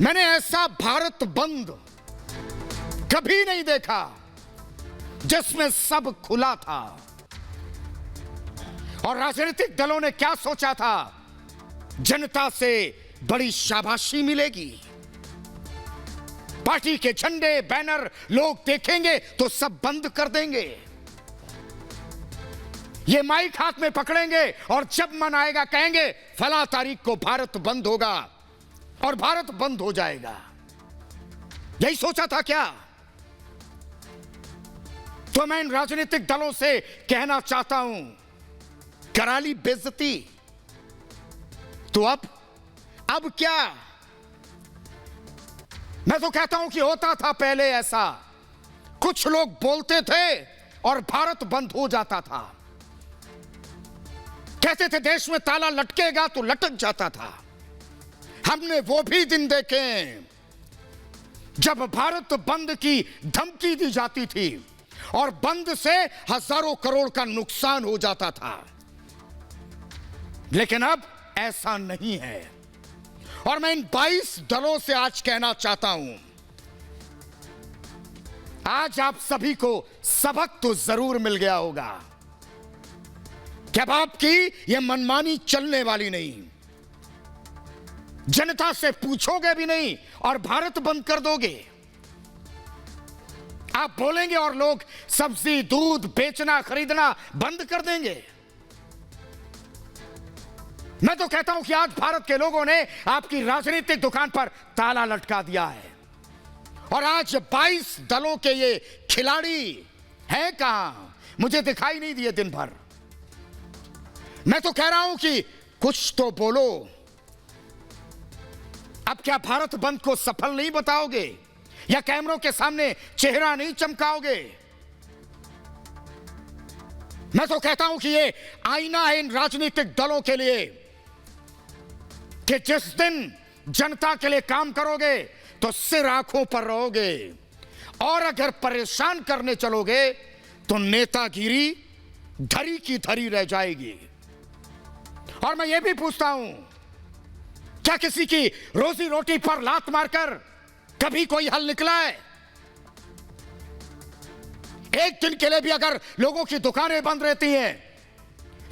मैंने ऐसा भारत बंद कभी नहीं देखा जिसमें सब खुला था। और राजनीतिक दलों ने क्या सोचा था, जनता से बड़ी शाबाशी मिलेगी, पार्टी के झंडे बैनर लोग देखेंगे तो सब बंद कर देंगे, ये माइक हाथ में पकड़ेंगे और जब मन आएगा कहेंगे फला तारीख को भारत बंद होगा और भारत बंद हो जाएगा। यही सोचा था क्या? तो मैं इन राजनीतिक दलों से कहना चाहता हूं, करा ली बेइज्जती तो अब क्या? मैं तो कहता हूं कि होता था पहले ऐसा, कुछ लोग बोलते थे और भारत बंद हो जाता था, कहते थे देश में ताला लटकेगा तो लटक जाता था। हमने वो भी दिन देखे जब भारत बंद की धमकी दी जाती थी और बंद से हजारों करोड़ का नुकसान हो जाता था, लेकिन अब ऐसा नहीं है। और मैं इन 22 दलों से आज कहना चाहता हूं, आज आप सभी को सबक तो जरूर मिल गया होगा कि अब आपकी यह मनमानी चलने वाली नहीं, जनता से पूछोगे भी नहीं और भारत बंद कर दोगे। आप बोलेंगे और लोग सब्जी दूध बेचना खरीदना बंद कर देंगे। मैं तो कहता हूं कि आज भारत के लोगों ने आपकी राजनीतिक दुकान पर ताला लटका दिया है और आज 22 दलों के ये खिलाड़ी हैं कहां? मुझे दिखाई नहीं दिए दिन भर। मैं तो कह रहा हूं कि कुछ तो बोलो। अब क्या भारत बंद को सफल नहीं बताओगे या कैमरों के सामने चेहरा नहीं चमकाओगे? मैं तो कहता हूं कि ये आईना है इन राजनीतिक दलों के लिए कि जिस दिन जनता के लिए काम करोगे तो सिर आंखों पर रहोगे और अगर परेशान करने चलोगे तो नेतागिरी धरी की धरी रह जाएगी। और मैं ये भी पूछता हूं, क्या किसी की रोजी रोटी पर लात मारकर कभी कोई हल निकला है? एक दिन के लिए भी अगर लोगों की दुकानें बंद रहती हैं,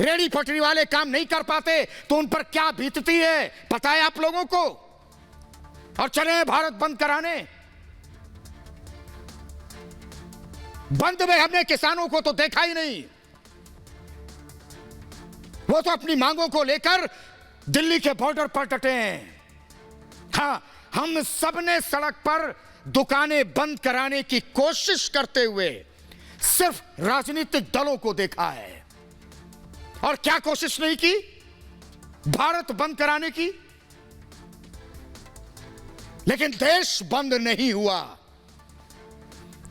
रेडी पटरी वाले काम नहीं कर पाते तो उन पर क्या बीतती है पता है आप लोगों को? और चले भारत बंद कराने। बंद में हमने किसानों को तो देखा ही नहीं, वो तो अपनी मांगों को लेकर दिल्ली के बॉर्डर पर डटे हैं। हां, हम सबने सड़क पर दुकानें बंद कराने की कोशिश करते हुए सिर्फ राजनीतिक दलों को देखा है। और क्या कोशिश नहीं की भारत बंद कराने की? लेकिन देश बंद नहीं हुआ।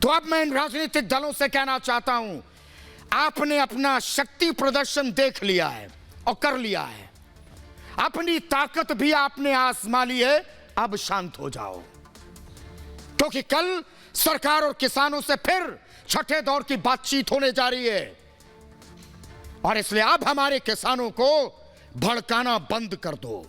तो अब मैं इन राजनीतिक दलों से कहना चाहता हूं, आपने अपना शक्ति प्रदर्शन देख लिया है और कर लिया है, अपनी ताकत भी आपने आजमा ली है, अब शांत हो जाओ, क्योंकि कल सरकार और किसानों से फिर छठे दौर की बातचीत होने जा रही है। और इसलिए अब हमारे किसानों को भड़काना बंद कर दो।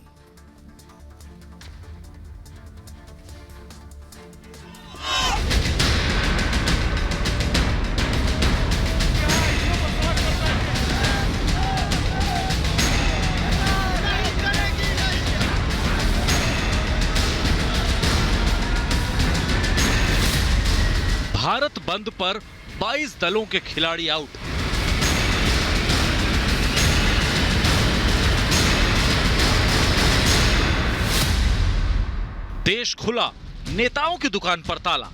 भारत बंद पर 22 दलों के खिलाड़ी आउट। देश खुला, नेताओं की दुकान पर ताला।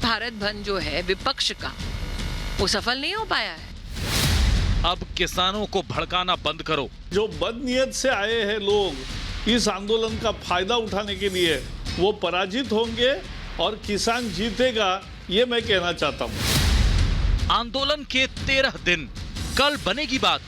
भारत बंद जो है विपक्ष का, वो सफल नहीं हो पाया है। अब किसानों को भड़काना बंद करो। जो बदनीयत से आए हैं लोग इस आंदोलन का फायदा उठाने के लिए, वो पराजित होंगे और किसान जीतेगा, ये मैं कहना चाहता हूं। आंदोलन के 13 दिन, कल बनेगी बात।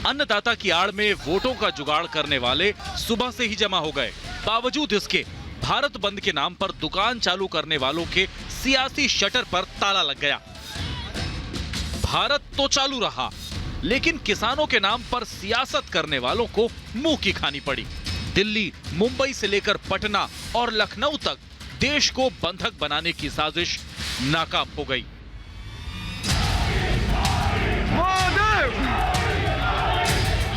अन्नदाता की आड़ में वोटों का जुगाड़ करने वाले सुबह से ही जमा हो गए। बावजूद इसके भारत बंद के नाम पर दुकान चालू करने वालों के सियासी शटर पर ताला लग गया। भारत तो चालू रहा, लेकिन किसानों के नाम पर सियासत करने वालों को मुंह की खानी पड़ी। दिल्ली, मुंबई से लेकर पटना और लखनऊ तक देश को बंधक बनाने की साजिश नाकाम हो गई।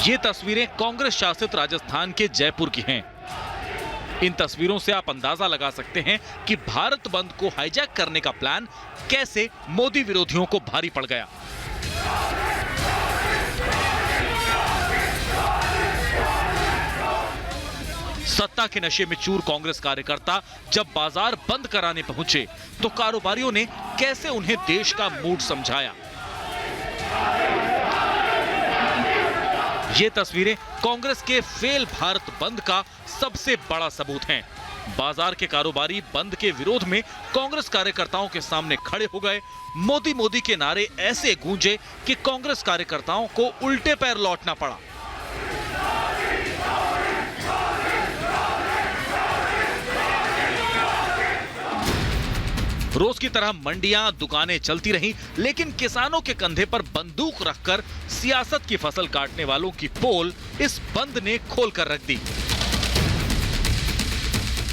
ये तस्वीरें कांग्रेस शासित राजस्थान के जयपुर की हैं। इन तस्वीरों से आप अंदाजा लगा सकते हैं कि भारत बंद को हाईजैक करने का प्लान कैसे मोदी विरोधियों को भारी पड़ गया। सत्ता के नशे में चूर कांग्रेस कार्यकर्ता जब बाजार बंद कराने पहुंचे तो कारोबारियों ने कैसे उन्हें देश का मूड समझाया। ये तस्वीरें कांग्रेस के फेल भारत बंद का सबसे बड़ा सबूत हैं। बाजार के कारोबारी बंद के विरोध में कांग्रेस कार्यकर्ताओं के सामने खड़े हो गए। मोदी मोदी के नारे ऐसे गूंजे कि कांग्रेस कार्यकर्ताओं को उल्टे पैर लौटना पड़ा। रोज की तरह मंडियां, दुकानें चलती रहीं, लेकिन किसानों के कंधे पर बंदूक रखकर सियासत की फसल काटने वालों की पोल इस बंद ने खोलकर रख दी।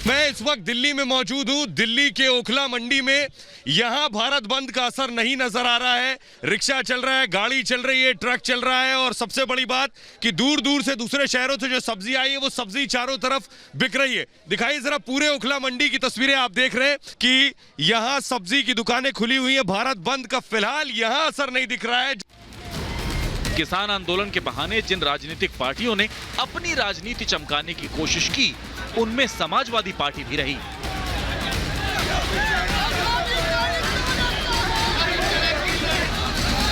मैं इस वक्त दिल्ली में मौजूद हूं, दिल्ली के ओखला मंडी में। यहां भारत बंद का असर नहीं नजर आ रहा है। रिक्शा चल रहा है, गाड़ी चल रही है, ट्रक चल रहा है और सबसे बड़ी बात कि दूर दूर से दूसरे शहरों से जो सब्जी आई है वो सब्जी चारों तरफ बिक रही है। दिखाइए जरा पूरे ओखला मंडी की तस्वीरें। आप देख रहे हैं कि यहां सब्जी की दुकानें खुली हुई है। भारत बंद का फिलहाल यहां असर नहीं दिख रहा है। किसान आंदोलन के बहाने जिन राजनीतिक पार्टियों ने अपनी राजनीति चमकाने की कोशिश की, उनमें समाजवादी पार्टी भी रही।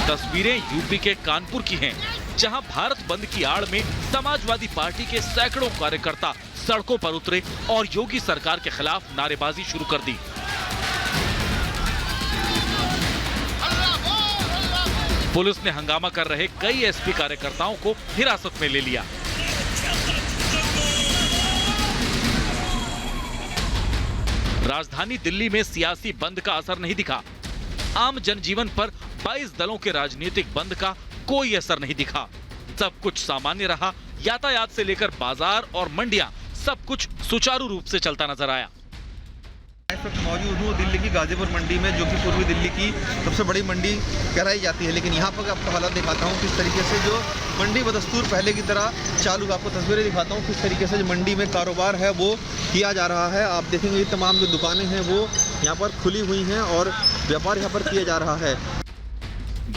तस्वीरें यूपी के कानपुर की हैं, जहां भारत बंद की आड़ में समाजवादी पार्टी के सैकड़ों कार्यकर्ता सड़कों पर उतरे और योगी सरकार के खिलाफ नारेबाजी शुरू कर दी। पुलिस ने हंगामा कर रहे कई एसपी कार्यकर्ताओं को हिरासत में ले लिया। राजधानी दिल्ली में सियासी बंद का असर नहीं दिखा। आम जनजीवन पर 22 दलों के राजनीतिक बंद का कोई असर नहीं दिखा। सब कुछ सामान्य रहा। यातायात से लेकर बाजार और मंडियां, सब कुछ सुचारू रूप से चलता नजर आया। इस वक्त मौजूद हूँ दिल्ली की गाजीपुर मंडी में, जो कि पूर्वी दिल्ली की सबसे बड़ी मंडी कहलाई जाती है। लेकिन यहाँ पर आपको हालात दिखाता हूँ किस तरीके से जो मंडी बदस्तूर पहले की तरह चालू। आपको तस्वीरें दिखाता हूँ किस तरीके से जो मंडी में कारोबार है वो किया जा रहा है। आप देखेंगे तमाम जो दुकानें हैं वो यहाँ पर खुली हुई हैं और व्यापार यहाँ पर किया जा रहा है।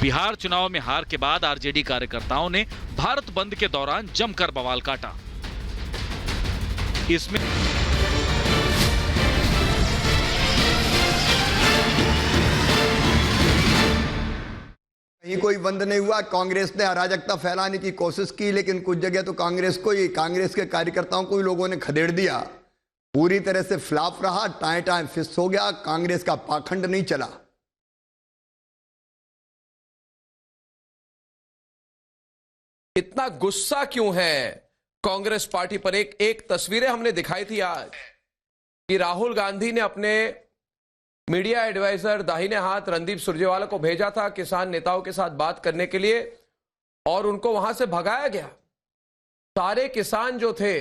बिहार चुनाव में हार के बाद आरजेडी कार्यकर्ताओं ने भारत बंद के दौरान जमकर बवाल काटा। इसमें कहीं कोई बंद नहीं हुआ। कांग्रेस ने अराजकता फैलाने की कोशिश की, लेकिन कुछ जगह तो कांग्रेस के कार्यकर्ताओं को ही लोगों ने खदेड़ दिया। पूरी तरह से फ्लॉप रहा, टाइम टाइम फिस हो गया। कांग्रेस का पाखंड नहीं चला। इतना गुस्सा क्यों है कांग्रेस पार्टी पर? एक तस्वीरें हमने दिखाई थी आज कि राहुल गांधी ने अपने मीडिया एडवाइजर दाहिने हाथ रणदीप सुरजेवाला को भेजा था किसान नेताओं के साथ बात करने के लिए, और उनको वहां से भगाया गया। सारे किसान जो थे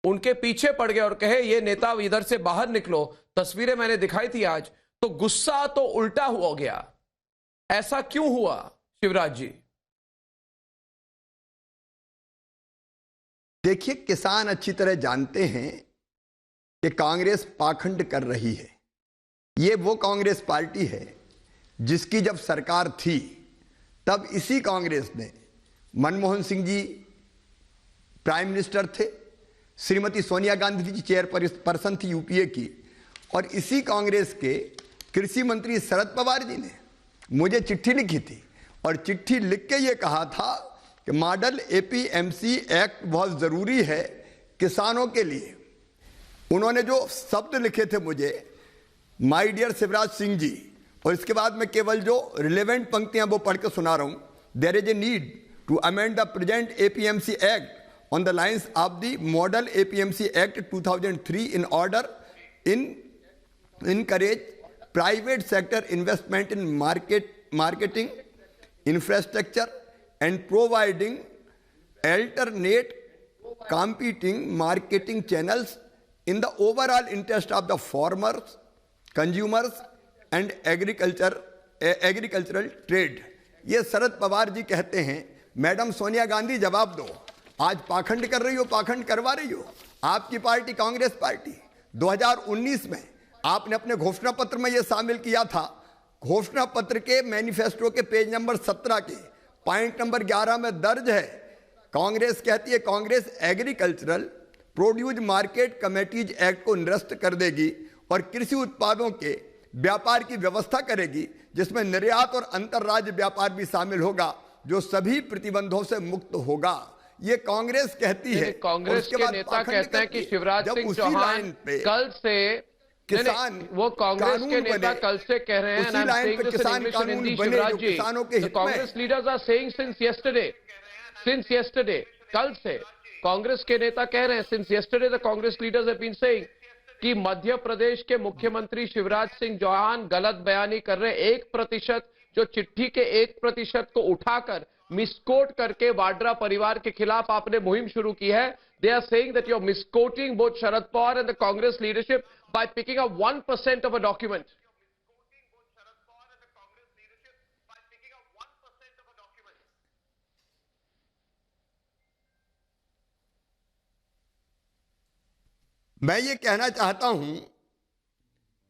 उनके पीछे पड़ गए और कहे ये नेता इधर से बाहर निकलो। तस्वीरें मैंने दिखाई थी आज। तो गुस्सा तो उल्टा हो गया। ऐसा क्यों हुआ शिवराज जी? देखिए, किसान अच्छी तरह जानते हैं कि कांग्रेस पाखंड कर रही है। ये वो कांग्रेस पार्टी है जिसकी जब सरकार थी तब इसी कांग्रेस ने, मनमोहन सिंह जी प्राइम मिनिस्टर थे, श्रीमती सोनिया गांधी जी चेयरपर्सन थी यूपीए की, और इसी कांग्रेस के कृषि मंत्री शरद पवार जी ने मुझे चिट्ठी लिखी थी और चिट्ठी लिख के ये कहा था कि मॉडल एपीएमसी एक्ट बहुत ज़रूरी है किसानों के लिए। उन्होंने जो शब्द लिखे थे मुझे, माय डियर शिवराज सिंह जी, और इसके बाद में केवल जो रिलेवेंट पंक्तियां वो पढ़ के सुना रहा हूं। There is a need to amend the present APMC act on the lines of the Model APMC Act 2003 in order in encourage private sector investment in marketing, infrastructure, and providing alternate competing marketing channels in the overall interest of the farmers, consumers and agricultural trade. ये शरद पवार जी कहते हैं। Madam Sonia Gandhi जवाब दो, आज पाखंड कर रही हो, पाखंड करवा रही हो। आपकी पार्टी कांग्रेस पार्टी 2019 में आपने अपने घोषणा पत्र में यह शामिल किया था। घोषणा पत्र के मैनिफेस्टो के पेज नंबर 17 के पॉइंट नंबर 11 में दर्ज है, कांग्रेस कहती है Congress agricultural produce market committees act को निरस्त कर देगी और कृषि उत्पादों के व्यापार की व्यवस्था करेगी, जिसमें निर्यात और अंतर्राज्य व्यापार भी शामिल होगा, जो सभी प्रतिबंधों से मुक्त होगा। ये कांग्रेस कहती है। कांग्रेस के नेता कहते हैं कि शिवराज सिंह चौहान कल से किसान, वो कांग्रेस के नेता कल से कह रहे हैं, Congress leaders are saying since yesterday, कल से कांग्रेस के नेता कह रहे हैं, since yesterday the Congress leaders have been saying कि मध्य प्रदेश के मुख्यमंत्री शिवराज सिंह चौहान गलत बयानी कर रहे हैं। 1% जो चिट्ठी के 1% को उठाकर मिसकोट करके वाड्रा परिवार के खिलाफ आपने मुहिम शुरू की है। They are saying that you're misquoting both Sharad Pawar and the Congress leadership by picking up 1% of a document. मैं ये कहना चाहता हूं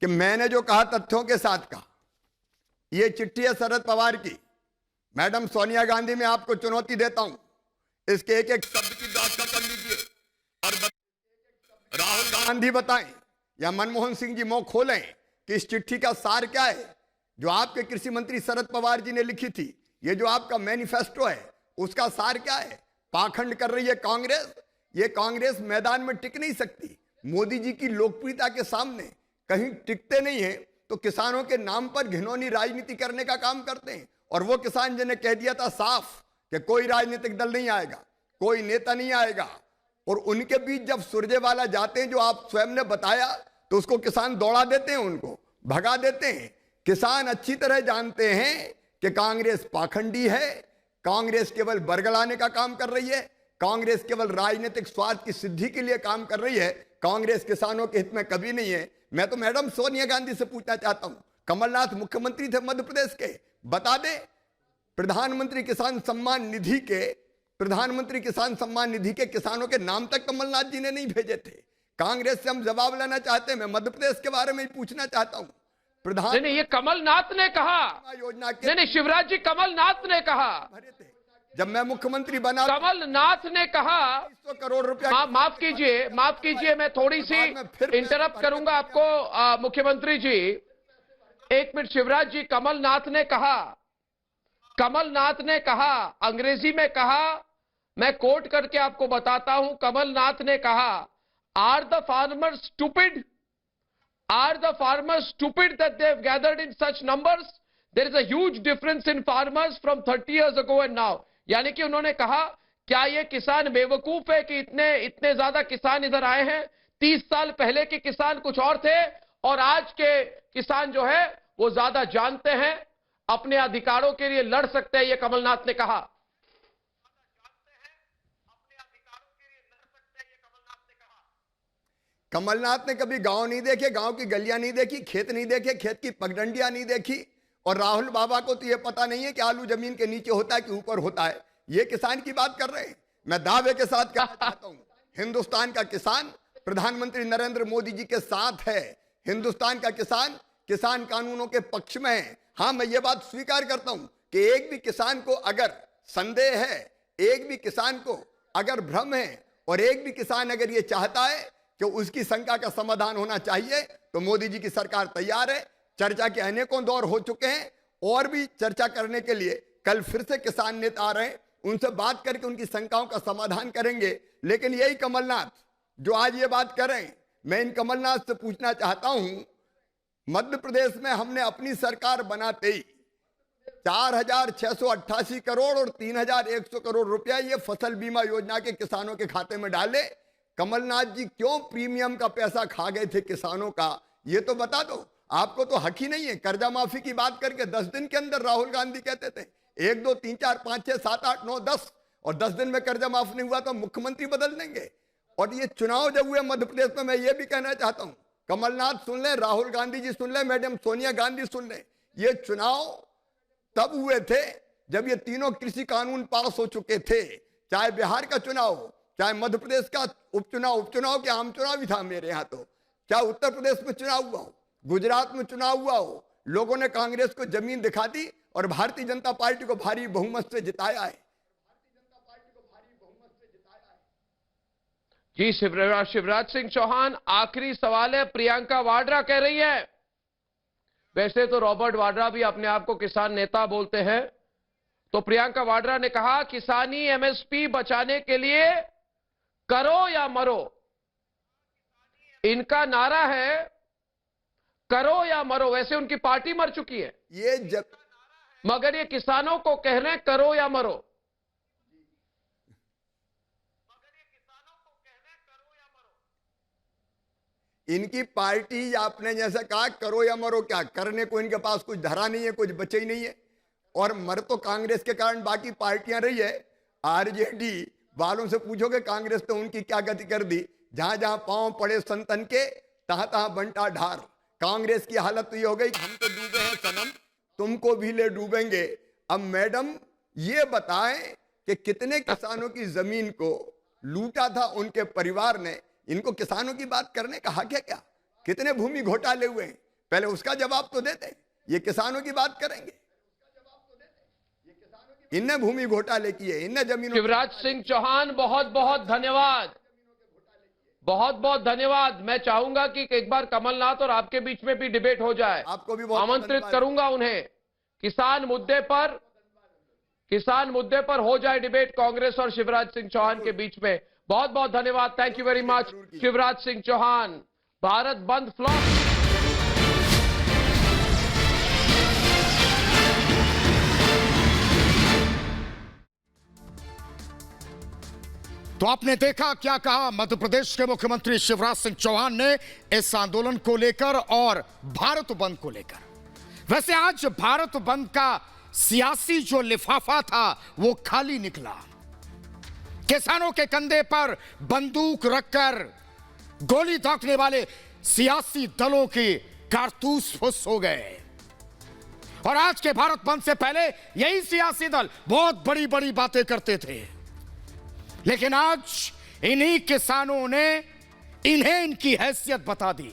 कि मैंने जो कहा तथ्यों के साथ कहा। ये चिट्ठी है शरद पवार की। मैडम सोनिया गांधी, मैं आपको चुनौती देता हूं, इसके एक एक शब्द की व्याख्या कर लीजिए और राहुल गांधी बताएं या मनमोहन सिंह जी मुंह खोलें कि इस चिट्ठी का सार क्या है जो आपके कृषि मंत्री शरद पवार जी ने लिखी थी। ये जो आपका मैनिफेस्टो है उसका सार क्या है? पाखंड कर रही है कांग्रेस। ये कांग्रेस मैदान में टिक नहीं सकती। मोदी जी की लोकप्रियता के सामने कहीं टिकते नहीं है, तो किसानों के नाम पर घिनौनी राजनीति करने का काम करते हैं। और वो किसान जिन्हें कह दिया था साफ कि कोई राजनीतिक दल नहीं आएगा, कोई नेता नहीं आएगा, और उनके बीच जब सुरजेवाला जाते हैं, जो आप स्वयं ने बताया, तो उसको किसान दौड़ा देते हैं, उनको भगा देते हैं। किसान अच्छी तरह जानते हैं कि कांग्रेस पाखंडी है, कांग्रेस केवल बरगलाने का काम कर रही है, कांग्रेस केवल राजनीतिक स्वार्थ की सिद्धि के लिए काम कर रही है। कांग्रेस किसानों के हित में कभी नहीं है। मैं तो मैडम सोनिया गांधी से पूछना चाहता हूं, कमलनाथ मुख्यमंत्री थे मध्य प्रदेश के, बता दे प्रधानमंत्री किसान सम्मान निधि के किसानों के नाम तक कमलनाथ जी ने नहीं भेजे थे। कांग्रेस से हम जवाब लेना चाहते हैं। मैं मध्य प्रदेश के बारे में ही पूछना चाहता हूं। प्रधान नहीं, ये कमलनाथ ने कहा, योजना के नहीं शिवराज जी, कमलनाथ ने कहा, जब मैं मुख्यमंत्री बना, कमलनाथ ने कहा 100 करोड़ रुपया। माफ कीजिए, मैं थोड़ी सी इंटरप्ट करूंगा आपको मुख्यमंत्री जी, एक मिनट। शिवराज जी, कमलनाथ ने कहा, अंग्रेजी में कहा, मैं कोट करके आपको बताता हूं। कमलनाथ ने कहा, are the farmers stupid that they have gathered in such numbers? There is a huge difference in farmers from 30 years ago and now. यानी कि उन्होंने कहा, क्या ये किसान बेवकूफ है कि इतने ज्यादा किसान इधर आए हैं? 30 साल पहले के किसान कुछ और थे और आज के किसान जो है वो ज्यादा जानते हैं, अपने अधिकारों के लिए लड़ सकते हैं, ये कमलनाथ ने कहा। कमलनाथ ने कभी गांव नहीं देखे, गांव की गलियां नहीं देखी, खेत नहीं देखे, खेत की पगडंडियां नहीं देखी। और राहुल बाबा को तो यह पता नहीं है कि आलू जमीन के नीचे होता है कि ऊपर होता है। ये किसान की बात कर रहे हैं। मैं दावे के साथ कहना चाहता हूं, हिंदुस्तान का किसान प्रधानमंत्री नरेंद्र मोदी जी के साथ है। हिंदुस्तान का किसान कानूनों के पक्ष में है। हाँ, मैं ये बात स्वीकार करता हूं कि एक भी किसान को अगर संदेह है, एक भी किसान को अगर भ्रम है, और एक भी किसान अगर ये चाहता है कि उसकी शंका का समाधान होना चाहिए, तो मोदी जी की सरकार तैयार है। चर्चा के अनेकों दौर हो चुके हैं और भी चर्चा करने के लिए कल फिर से किसान नेता आ रहे हैं, उनसे बात करके उनकी शंकाओं का समाधान करेंगे। लेकिन यही कमलनाथ जो आज ये बात कर रहे हैं, मैं इन कमलनाथ से पूछना चाहता हूं, मध्य प्रदेश में हमने अपनी सरकार बनाते ही 4,688 करोड़ और 3,100 करोड़ रुपया ये फसल बीमा योजना के किसानों के खाते में डाले। कमलनाथ जी क्यों प्रीमियम का पैसा खा गए थे किसानों का, ये तो बता दो। आपको तो हक ही नहीं है। कर्जा माफी की बात करके 10 दिन के अंदर राहुल गांधी कहते थे 1 2 3 4 5 6 7 8 9 10 और 10 दिन में कर्जा माफ नहीं हुआ तो मुख्यमंत्री बदल देंगे। और ये चुनाव जब हुए मध्य प्रदेश में, मैं ये भी कहना चाहता हूं, कमलनाथ सुन ले, राहुल गांधी जी सुन ले, मैडम सोनिया गांधी सुन ले, ये चुनाव तब हुए थे जब ये तीनों कृषि कानून पास हो चुके थे। चाहे बिहार का चुनाव हो, चाहे मध्य प्रदेश का उपचुनाव के आम चुनाव भी था मेरे यहाँ, तो चाहे उत्तर प्रदेश में चुनाव हुआ हो, गुजरात में चुनाव हुआ हो, लोगों ने कांग्रेस को जमीन दिखा दी और भारतीय जनता पार्टी को भारी बहुमत से जिताया है। जी शिवराज सिंह चौहान, आखिरी सवाल है। प्रियंका वाड्रा कह रही है, वैसे तो रॉबर्ट वाड्रा भी अपने आप को किसान नेता बोलते हैं, तो प्रियंका वाड्रा ने कहा किसानी एमएसपी बचाने के लिए करो या मरो। इनका नारा है करो या मरो। वैसे उनकी पार्टी मर चुकी है ये मगर ये किसानों को कह रहे हैं करो या मरो। इनकी पार्टी, आपने जैसा कहा करो या मरो, क्या करने को इनके पास कुछ धरा नहीं है, कुछ बचे ही नहीं है। और मर तो कांग्रेस के कारण बाकी पार्टियां रही है। आरजेडी वालों से पूछोगे कांग्रेस तो उनकी क्या गति कर दी, जहां जहां पांव पड़े संतन के तहां तहां बंटा ढार। कांग्रेस की हालत तो ये हो गई, हम तो डूबे हैं सनम, तुमको भी ले डूबेंगे। अब मैडम ये बताएं कि कितने किसानों की जमीन को लूटा था उनके परिवार ने। इनको किसानों की बात करने का हक है क्या? कितने भूमि घोटाले हुए हैं, पहले उसका जवाब तो देते। ये किसानों की बात करेंगे, इनने भूमि घोटाले किए, इनने जमीन। शिवराज सिंह चौहान, बहुत बहुत धन्यवाद, बहुत बहुत धन्यवाद। मैं चाहूंगा कि एक बार कमलनाथ और आपके बीच में भी डिबेट हो जाए। आपको भी बहुत आमंत्रित करूंगा उन्हें। किसान मुद्दे पर हो जाए डिबेट कांग्रेस और शिवराज सिंह चौहान के बीच में। बहुत बहुत धन्यवाद। Thank you very much Shivraj Singh Chouhan. Bharat bandh flop. तो आपने देखा क्या कहा मध्य प्रदेश के मुख्यमंत्री शिवराज सिंह चौहान ने इस आंदोलन को लेकर और भारत बंद को लेकर। वैसे आज भारत बंद का सियासी जो लिफाफा था वो खाली निकला। किसानों के कंधे पर बंदूक रखकर गोली दागने वाले सियासी दलों की कारतूस फुस हो गए। और आज के भारत बंद से पहले यही सियासी दल बहुत बड़ी बड़ी बातें करते थे, लेकिन आज इन्हीं किसानों ने इन्हें इनकी हैसियत बता दी।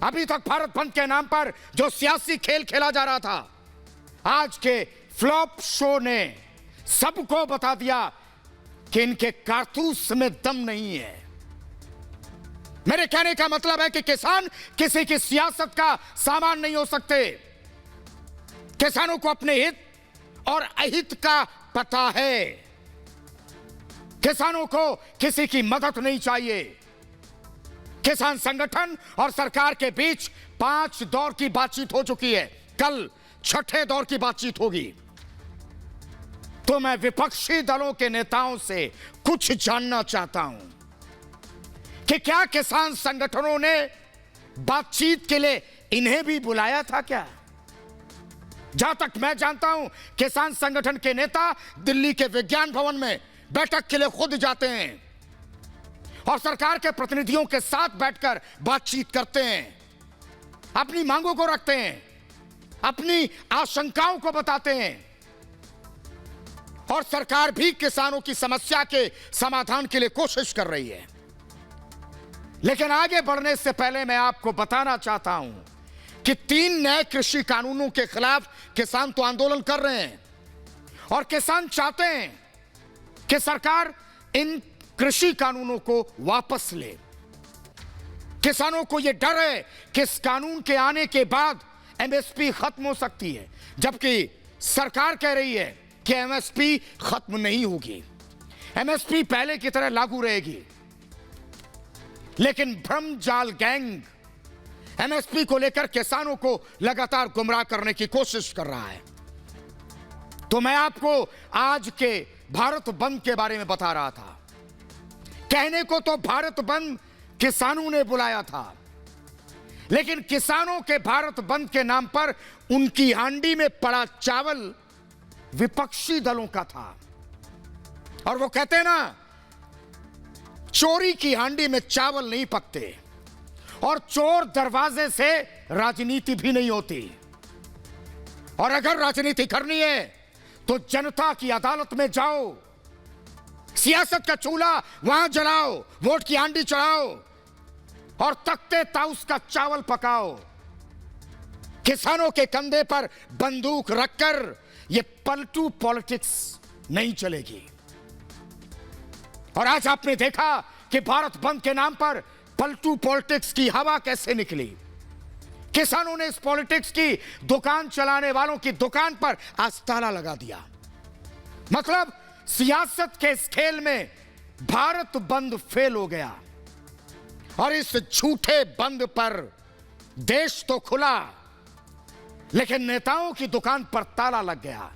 अभी तक भारत बंद के नाम पर जो सियासी खेल खेला जा रहा था, आज के फ्लॉप शो ने सबको बता दिया कि इनके कारतूस में दम नहीं है। मेरे कहने का मतलब है कि किसान किसी की सियासत का सामान नहीं हो सकते। किसानों को अपने हित और अहित का पता है। किसानों को किसी की मदद नहीं चाहिए। किसान संगठन और सरकार के बीच 5 दौर की बातचीत हो चुकी है, कल 6ठे दौर की बातचीत होगी। तो मैं विपक्षी दलों के नेताओं से कुछ जानना चाहता हूं कि क्या किसान संगठनों ने बातचीत के लिए इन्हें भी बुलाया था क्या? जहां तक मैं जानता हूं, किसान संगठन के नेता दिल्ली के विज्ञान भवन में बैठक के लिए खुद जाते हैं और सरकार के प्रतिनिधियों के साथ बैठकर बातचीत करते हैं, अपनी मांगों को रखते हैं, अपनी आशंकाओं को बताते हैं और सरकार भी किसानों की समस्या के समाधान के लिए कोशिश कर रही है। लेकिन आगे बढ़ने से पहले मैं आपको बताना चाहता हूं कि 3 नए कृषि कानूनों के खिलाफ किसान तो आंदोलन कर रहे हैं और किसान चाहते हैं कि सरकार इन कृषि कानूनों को वापस ले। किसानों को यह डर है कि इस कानून के आने के बाद एमएसपी खत्म हो सकती है, जबकि सरकार कह रही है कि एमएसपी खत्म नहीं होगी, एमएसपी पहले की तरह लागू रहेगी। लेकिन भ्रमजाल गैंग एमएसपी को लेकर किसानों को लगातार गुमराह करने की कोशिश कर रहा है। तो मैं आपको आज के भारत बंद के बारे में बता रहा था। कहने को तो भारत बंद किसानों ने बुलाया था, लेकिन किसानों के भारत बंद के नाम पर उनकी हांडी में पड़ा चावल विपक्षी दलों का था। और वो कहते हैं ना, चोरी की हांडी में चावल नहीं पकते और चोर दरवाजे से राजनीति भी नहीं होती। और अगर राजनीति करनी है तो जनता की अदालत में जाओ, सियासत का चूल्हा वहां जलाओ, वोट की हांडी चढ़ाओ और तख्ते ताउस का चावल पकाओ। किसानों के कंधे पर बंदूक रखकर यह पलटू पॉलिटिक्स नहीं चलेगी। और आज आपने देखा कि भारत बंद के नाम पर पलटू पॉलिटिक्स की हवा कैसे निकली। किसानों ने इस पॉलिटिक्स की दुकान चलाने वालों की दुकान पर आज ताला लगा दिया। मतलब सियासत के इस खेल में भारत बंद फेल हो गया और इस झूठे बंद पर देश तो खुला लेकिन नेताओं की दुकान पर ताला लग गया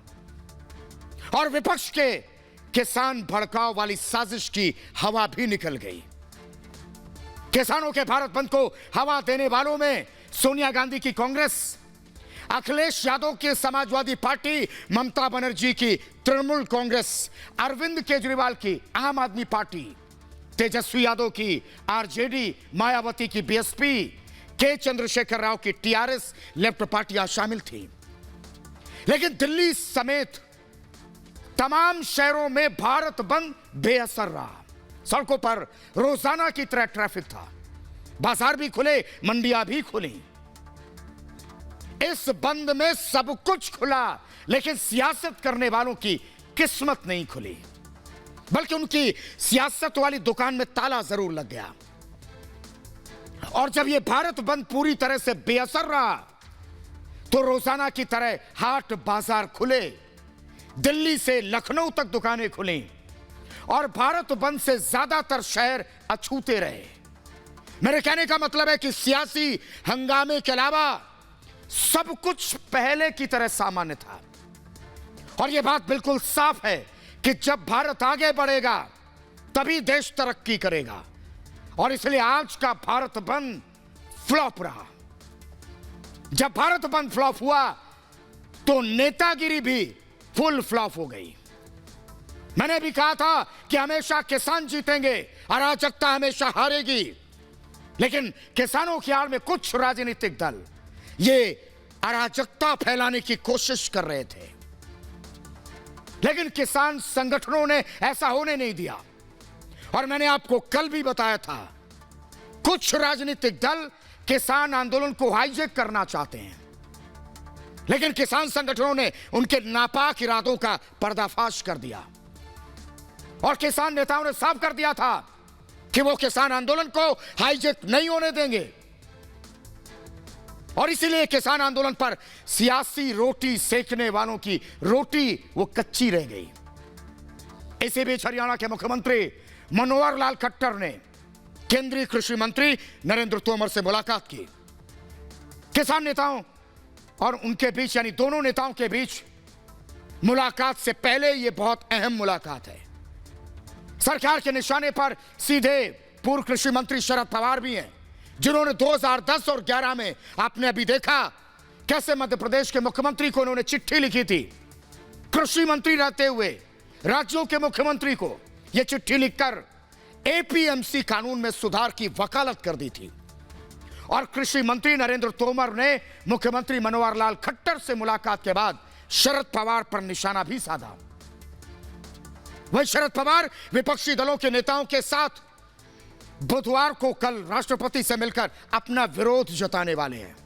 और विपक्ष के किसान भड़काव वाली साजिश की हवा भी निकल गई। किसानों के भारत बंद को हवा देने वालों में सोनिया गांधी की कांग्रेस, अखिलेश यादव की समाजवादी पार्टी, ममता बनर्जी की तृणमूल कांग्रेस, अरविंद केजरीवाल की आम आदमी पार्टी, तेजस्वी यादव की आरजेडी, मायावती की बीएसपी, के चंद्रशेखर राव की टीआरएस लेफ्ट पार्टियां शामिल थी। लेकिन दिल्ली समेत तमाम शहरों में भारत बंद बेअसर रहा। सड़कों पर रोजाना की तरह ट्रैफिक था, बाजार भी खुले, मंडियां भी खुली। इस बंद में सब कुछ खुला लेकिन सियासत करने वालों की किस्मत नहीं खुली, बल्कि उनकी सियासत वाली दुकान में ताला जरूर लग गया। और जब यह भारत बंद पूरी तरह से बेअसर रहा तो रोजाना की तरह हाट बाजार खुले, दिल्ली से लखनऊ तक दुकानें खुली और भारत बंद से ज्यादातर शहर अछूते रहे। मेरे कहने का मतलब है कि सियासी हंगामे के अलावा सब कुछ पहले की तरह सामान्य था। और यह बात बिल्कुल साफ है कि जब भारत आगे बढ़ेगा तभी देश तरक्की करेगा। और इसलिए आज का भारत बंद फ्लॉप रहा। जब भारत बंद फ्लॉप हुआ तो नेतागिरी भी फुल फ्लॉप हो गई। मैंने भी कहा था कि हमेशा किसान जीतेंगे, अराजकता हमेशा हारेगी। लेकिन किसानों की आड़ में कुछ राजनीतिक दल ये अराजकता फैलाने की कोशिश कर रहे थे, लेकिन किसान संगठनों ने ऐसा होने नहीं दिया। और मैंने आपको कल भी बताया था, कुछ राजनीतिक दल किसान आंदोलन को हाईजैक करना चाहते हैं, लेकिन किसान संगठनों ने उनके नापाक इरादों का पर्दाफाश कर दिया और किसान नेताओं ने साफ कर दिया था कि वो किसान आंदोलन को हाईजैक नहीं होने देंगे। और इसीलिए किसान आंदोलन पर सियासी रोटी सेकने वालों की रोटी वो कच्ची रह गई। इसी बीच हरियाणा के मुख्यमंत्री मनोहर लाल खट्टर ने केंद्रीय कृषि मंत्री नरेंद्र तोमर से मुलाकात की। किसान नेताओं और उनके बीच, यानी दोनों नेताओं के बीच मुलाकात से पहले यह बहुत अहम मुलाकात है। सरकार के निशाने पर सीधे पूर्व कृषि मंत्री शरद पवार भी हैं, जिन्होंने 2010 और 11 में आपने अभी देखा कैसे मध्य प्रदेश के मुख्यमंत्री को उन्होंने चिट्ठी लिखी थी। कृषि मंत्री रहते हुए राज्यों के मुख्यमंत्री को यह चिट्ठी लिखकर एपीएमसी कानून में सुधार की वकालत कर दी थी। और कृषि मंत्री नरेंद्र तोमर ने मुख्यमंत्री मनोहर लाल खट्टर से मुलाकात के बाद शरद पवार पर निशाना भी साधा। वही शरद पवार विपक्षी दलों के नेताओं के साथ बुधवार को कल राष्ट्रपति से मिलकर अपना विरोध जताने वाले हैं।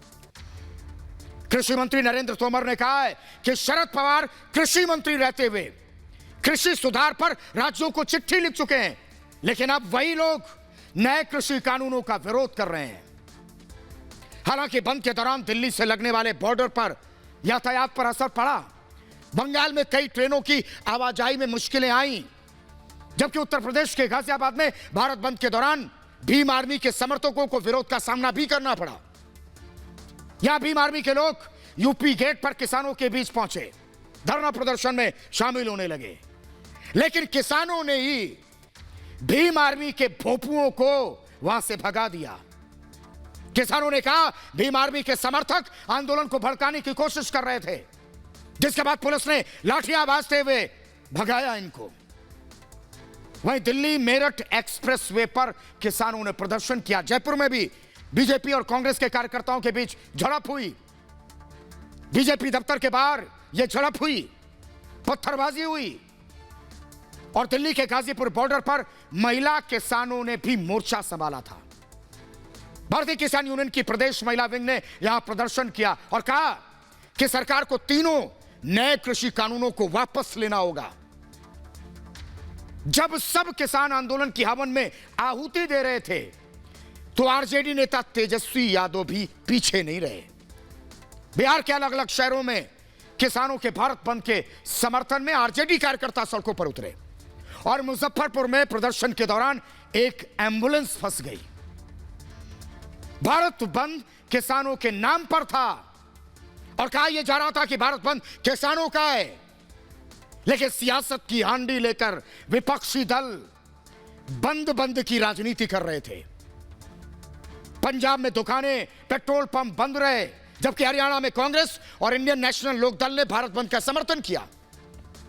कृषि मंत्री नरेंद्र तोमर ने कहा है कि शरद पवार कृषि मंत्री रहते हुए कृषि सुधार पर राज्यों को चिट्ठी लिख चुके हैं, लेकिन अब वही लोग नए कृषि कानूनों का विरोध कर रहे हैं। हालांकि बंद के दौरान दिल्ली से लगने वाले बॉर्डर पर यातायात पर असर पड़ा। बंगाल में कई ट्रेनों की आवाजाही में मुश्किलें आईं, जबकि उत्तर प्रदेश के गाजियाबाद में भारत बंद के दौरान भीम आर्मी के समर्थकों को विरोध का सामना भी करना पड़ा। यहां भीम आर्मी के लोग यूपी गेट पर किसानों के बीच पहुंचे, धरना प्रदर्शन में शामिल होने लगे, लेकिन किसानों ने ही भीम आर्मी के भोंपुओं को वहां से भगा दिया। किसानों ने कहा भीम आर्मी के समर्थक आंदोलन को भड़काने की कोशिश कर रहे थे, जिसके बाद पुलिस ने लाठियां बाजते हुए भगाया इनको। वहीं दिल्ली मेरठ एक्सप्रेसवे पर किसानों ने प्रदर्शन किया। जयपुर में भी बीजेपी और कांग्रेस के कार्यकर्ताओं के बीच झड़प हुई। बीजेपी दफ्तर के बाहर यह झड़प हुई, पत्थरबाजी हुई और दिल्ली के गाजीपुर बॉर्डर पर महिला किसानों ने भी मोर्चा संभाला था। भारतीय किसान यूनियन की प्रदेश महिला विंग ने यहां प्रदर्शन किया और कहा कि सरकार को तीनों नए कृषि कानूनों को वापस लेना होगा। जब सब किसान आंदोलन की हवन में आहुति दे रहे थे तो आरजेडी नेता तेजस्वी यादव भी पीछे नहीं रहे। बिहार के अलग अलग शहरों में किसानों के भारत बंद के समर्थन में आरजेडी कार्यकर्ता सड़कों पर उतरे और मुजफ्फरपुर में प्रदर्शन के दौरान एक एम्बुलेंस फंस गई। भारत बंद किसानों के नाम पर था और कहा यह जा रहा था कि भारत बंद किसानों का है, लेकिन सियासत की हांडी लेकर विपक्षी दल बंद की राजनीति कर रहे थे। पंजाब में दुकानें, पेट्रोल पंप बंद रहे, जबकि हरियाणा में कांग्रेस और इंडियन नेशनल लोकदल ने भारत बंद का समर्थन किया।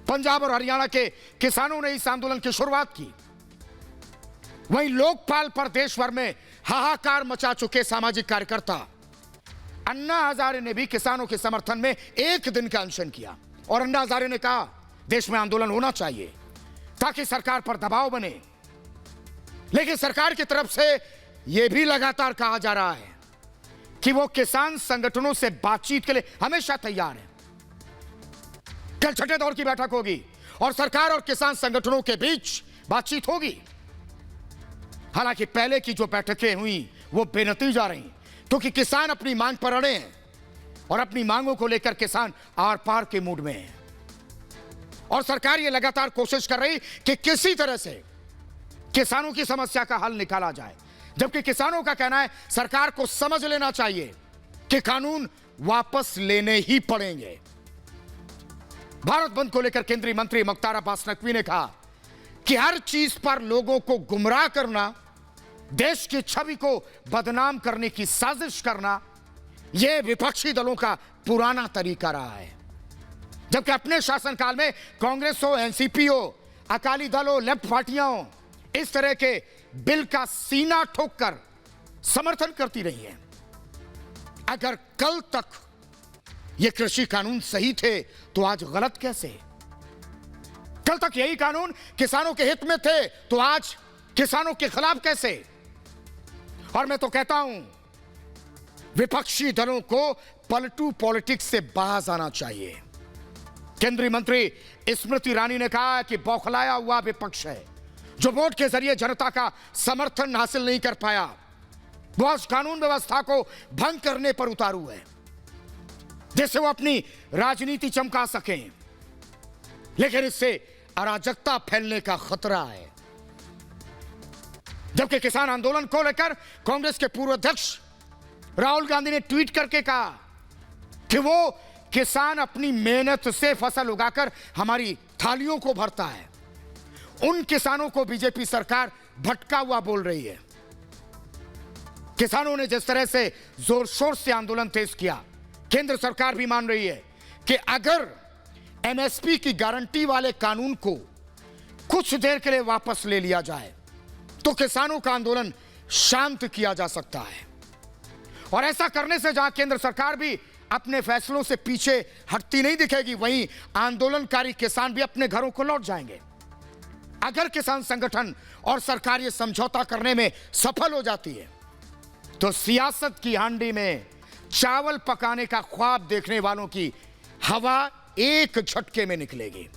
पंजाब और हरियाणा के किसानों ने इस आंदोलन की शुरुआत की। वहीं लोकपाल पर देश भर में हाहाकार मचा चुके सामाजिक कार्यकर्ता अन्ना हजारे ने भी किसानों के समर्थन में एक दिन का अनशन किया और अन्ना हजारे ने कहा देश में आंदोलन होना चाहिए ताकि सरकार पर दबाव बने। लेकिन सरकार की तरफ से यह भी लगातार कहा जा रहा है कि वो किसान संगठनों से बातचीत के लिए हमेशा तैयार है। कल छठे दौर की बैठक होगी और सरकार और किसान संगठनों के बीच बातचीत होगी। हालांकि पहले की जो बैठकें हुई वो बेनतीजा रही, क्योंकि किसान अपनी मांग पर अड़े हैं और अपनी मांगों को लेकर किसान आर पार के मूड में है और सरकार ये लगातार कोशिश कर रही कि किसी तरह से किसानों की समस्या का हल निकाला जाए, जबकि किसानों का कहना है सरकार को समझ लेना चाहिए कि कानून वापस लेने ही पड़ेंगे। भारत बंद को लेकर केंद्रीय मंत्री मुख्तार अब्बास नकवी ने कहा कि हर चीज पर लोगों को गुमराह करना, देश की छवि को बदनाम करने की साजिश करना, यह विपक्षी दलों का पुराना तरीका रहा है। जबकि अपने शासनकाल में कांग्रेस हो, एनसीपी हो, अकाली दल हो, लेफ्ट पार्टियां हो, इस तरह के बिल का सीना ठोककर समर्थन करती रही हैं। अगर कल तक ये कृषि कानून सही थे तो आज गलत कैसे? कल तक यही कानून किसानों के हित में थे तो आज किसानों के खिलाफ कैसे? और मैं तो कहता हूं विपक्षी दलों को पलटू पॉलिटिक्स से बाहर आना चाहिए। केंद्रीय मंत्री स्मृति ईरानी ने कहा कि बौखलाया हुआ विपक्ष है जो वोट के जरिए जनता का समर्थन हासिल नहीं कर पाया, वो आज कानून व्यवस्था को भंग करने पर उतारू है जिससे वो अपनी राजनीति चमका सकें। लेकिन इससे अराजकता फैलने का खतरा है। जबकि किसान आंदोलन को लेकर कांग्रेस के पूर्व अध्यक्ष राहुल गांधी ने ट्वीट करके कहा कि वो किसान अपनी मेहनत से फसल उगाकर हमारी थालियों को भरता है, उन किसानों को बीजेपी सरकार भटका हुआ बोल रही है। किसानों ने जिस तरह से जोर शोर से आंदोलन तेज किया, केंद्र सरकार भी मान रही है कि अगर एमएसपी की गारंटी वाले कानून को कुछ देर के लिए वापस ले लिया जाए तो किसानों का आंदोलन शांत किया जा सकता है। और ऐसा करने से जहां केंद्र सरकार भी अपने फैसलों से पीछे हटती नहीं दिखेगी, वहीं आंदोलनकारी किसान भी अपने घरों को लौट जाएंगे। अगर किसान संगठन और सरकार ये समझौता करने में सफल हो जाती है तो सियासत की हांडी में चावल पकाने का ख्वाब देखने वालों की हवा एक झटके में निकलेगी।